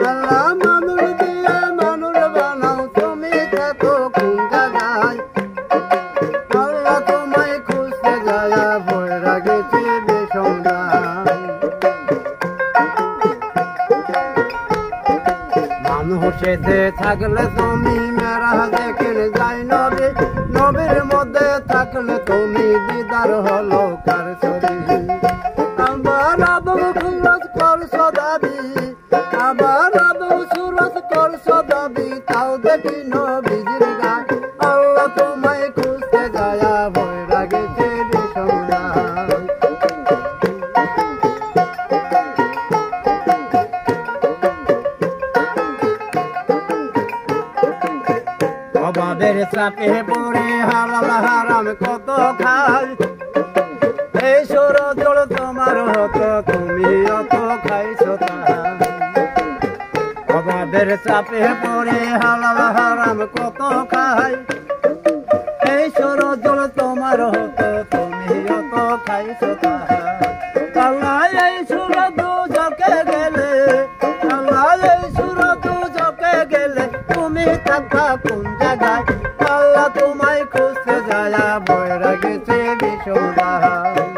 আল্লাহ মানুষ দিয়ে মানুষ বানাও তুমি থাকো কোন জায়গায় আল্লাহ তোমায় খুঁজতে যায় বইরা গেছে বেসংখ্যায় মানুষেতে থাকলে তুমি মেরা দেখেন যাই নবী নবীর মধ্যে থাকলে তুমি দিদার হলো কার ছবি আবার আদম সুরজ করছো দাবি আবার আদম সুরজ করছো দাবি তাও দেখি নবীজির গায় আল্লাহ তোমায় খুঁজতে যায় বইরা গেছে বেসংখ্যায় অবাধের চাপে পড়ে হালাল হারাম কত খাই এই সরজল তোমার হতো তুমি অত খাইছো অবাধের চাপে পড়ে হালাল হারাম কত খাই এই সরজল তোমার হতো তুমি অত খাইছো আল্লাহ এই সুর দুজকে গেলে আল্লাহ এই সুর দুজকে গেলে তুমি থাকা কোন জায়গায় আল্লাহ তোমায় খুঁজতে যায় বইরা গেছে বেসংখ্যায়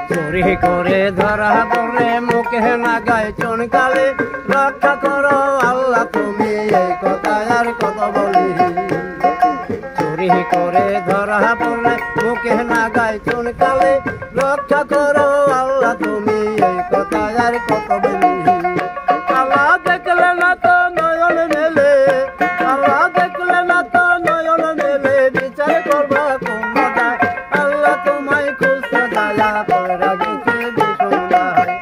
চুরি করে ধরা পড়লে মুখে লাগায় চুনকালে রক্ষা করো আল্লাহ তুমি এই কথা আর কত বলি চুরি করে ধরা পড়লে মুখে লাগায় চুনকালে রক্ষা করো আল্লাহ তুমি এই কথা আর কত বলি আল্লাহ দেখলে না তো নয়ন মেলে আল্লাহ দেখলে না তো নয়ন মেলে বিচার করবা কোন মজায় আল্লাহ তোমায় খুঁজতে যায় বইরা গেছে বেসংখ্যায়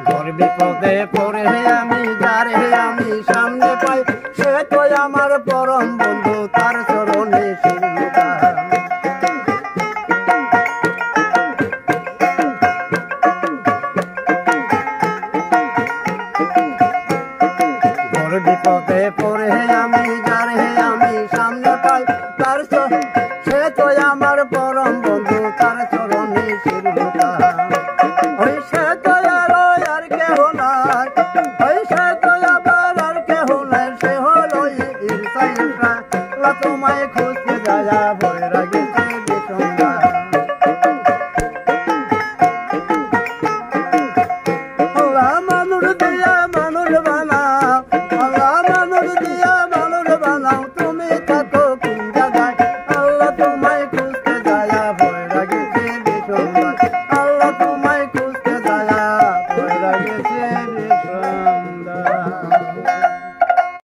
ঘর বিপদে পড়ে আমি যারে আমি সামনে পাই সে তো আমার পরম বন্ধু তার চরণে শির লুটাই ঘর বিপদে পড়ে আমি যারে আমি সামনে পাই তার সে তো আমার পরম বন্ধু তার চরণে শির লুটাই ওই সে তো আর কেহ নাই ওই সে তো আবার আর কেহ নাই সে হলো ঈর্ষা তোমায় খুঁজতে যায় বইরা গেছে